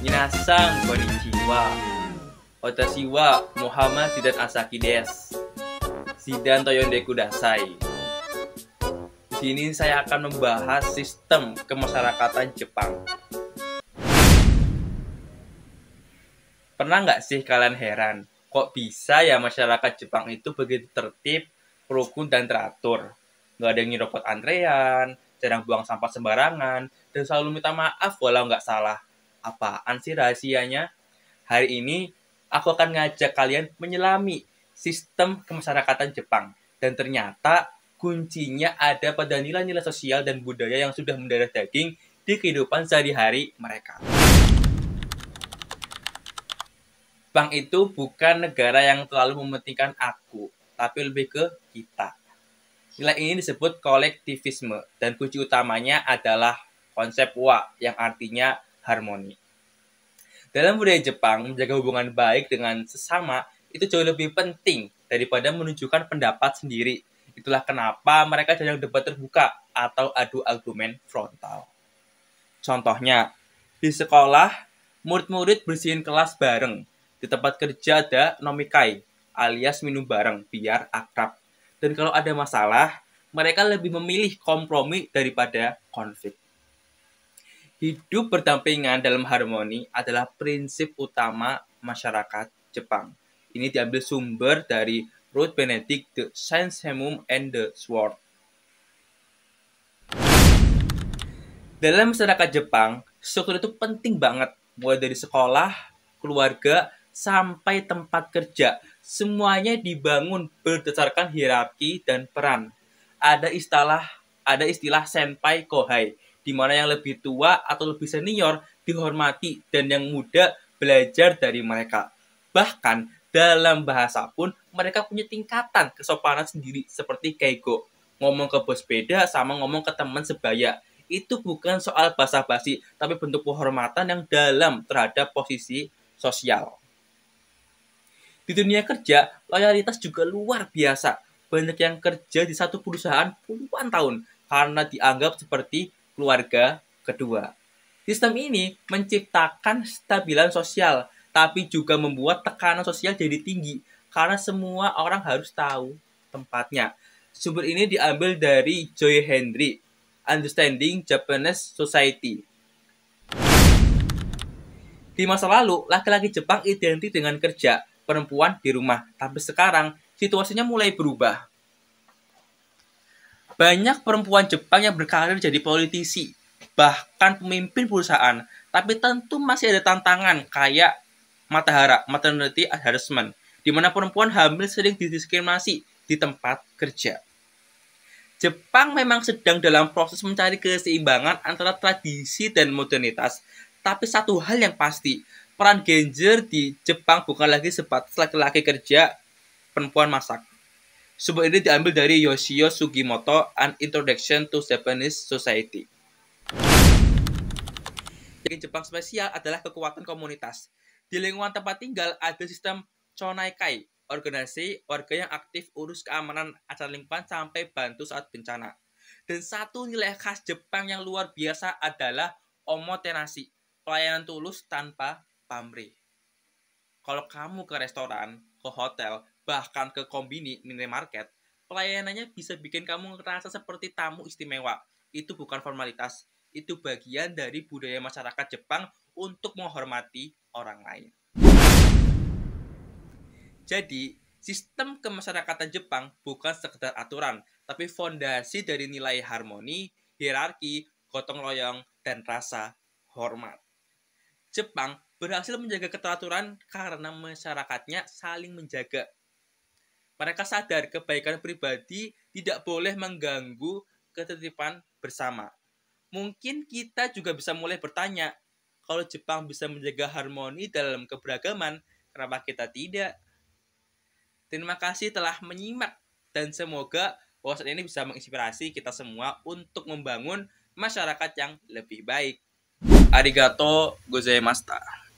Minasan konnichiwa. Watashi wa Muhammad Zidan Asaki desu. Zidan Toyonde Kudasai. Di sini saya akan membahas sistem kemasyarakatan Jepang. Pernah nggak sih kalian heran, kok bisa ya masyarakat Jepang itu begitu tertib, rukun, dan teratur? Nggak ada yang nyerobot antrean, jarang buang sampah sembarangan, dan selalu minta maaf walau nggak salah. Apaan sih rahasianya? Hari ini, aku akan ngajak kalian menyelami sistem kemasyarakatan Jepang. Dan ternyata, kuncinya ada pada nilai-nilai sosial dan budaya yang sudah mendarah daging di kehidupan sehari-hari mereka. Jepang itu bukan negara yang terlalu mementingkan aku, tapi lebih ke kita. Nilai ini disebut kolektivisme, dan kunci utamanya adalah konsep wa, yang artinya harmoni. Dalam budaya Jepang, menjaga hubungan baik dengan sesama itu jauh lebih penting daripada menunjukkan pendapat sendiri. Itulah kenapa mereka jarang debat terbuka atau adu argumen frontal. Contohnya, di sekolah, murid-murid bersihin kelas bareng. Di tempat kerja ada nomikai, alias minum bareng, biar akrab. Dan kalau ada masalah, mereka lebih memilih kompromi daripada konflik. Hidup berdampingan dalam harmoni adalah prinsip utama masyarakat Jepang. Ini diambil sumber dari Ruth Benedict, The Saint-Simon and the Sword. Dalam masyarakat Jepang, struktur itu penting banget. Mulai dari sekolah, keluarga, sampai tempat kerja. Semuanya dibangun berdasarkan hierarki dan peran. Ada istilah senpai kohai, di mana yang lebih tua atau lebih senior dihormati dan yang muda belajar dari mereka. Bahkan dalam bahasa pun mereka punya tingkatan kesopanan sendiri seperti keigo. Ngomong ke bos beda sama ngomong ke teman sebaya. Itu bukan soal basa-basi, tapi bentuk penghormatan yang dalam terhadap posisi sosial. Di dunia kerja, loyalitas juga luar biasa. Banyak yang kerja di satu perusahaan puluhan tahun karena dianggap seperti keluarga kedua. Sistem ini menciptakan stabilan sosial, tapi juga membuat tekanan sosial jadi tinggi karena semua orang harus tahu tempatnya. Sumber ini diambil dari Joy Henry, Understanding Japanese Society. Di masa lalu, laki-laki Jepang identik dengan kerja, perempuan di rumah. Tapi sekarang, situasinya mulai berubah. Banyak perempuan Jepang yang berkarir jadi politisi, bahkan pemimpin perusahaan. Tapi tentu masih ada tantangan kayak matahara, maternity harassment, di mana perempuan hamil sering didiskriminasi di tempat kerja. Jepang memang sedang dalam proses mencari keseimbangan antara tradisi dan modernitas. Tapi satu hal yang pasti, peran gender di Jepang bukan lagi sebatas laki-laki kerja, perempuan masak. Sumber ini diambil dari Yoshio Sugimoto, An Introduction to Japanese Society. Yang Jepang spesial adalah kekuatan komunitas. Di lingkungan tempat tinggal ada sistem chonaikai, organisasi warga yang aktif urus keamanan acara lingkungan sampai bantu saat bencana. Dan satu nilai khas Jepang yang luar biasa adalah omotenashi, pelayanan tulus tanpa pamrih. Kalau kamu ke restoran, ke hotel, bahkan ke kombini, minimarket, pelayanannya bisa bikin kamu ngerasa seperti tamu istimewa. Itu bukan formalitas, itu bagian dari budaya masyarakat Jepang untuk menghormati orang lain. Jadi, sistem kemasyarakatan Jepang bukan sekedar aturan, tapi fondasi dari nilai harmoni, hierarki, gotong royong, dan rasa hormat. Jepang berhasil menjaga keteraturan karena masyarakatnya saling menjaga. Mereka sadar kebaikan pribadi tidak boleh mengganggu ketertiban bersama. Mungkin kita juga bisa mulai bertanya, kalau Jepang bisa menjaga harmoni dalam keberagaman, kenapa kita tidak? Terima kasih telah menyimak dan semoga wawasan ini bisa menginspirasi kita semua untuk membangun masyarakat yang lebih baik. Arigato gozaimashita.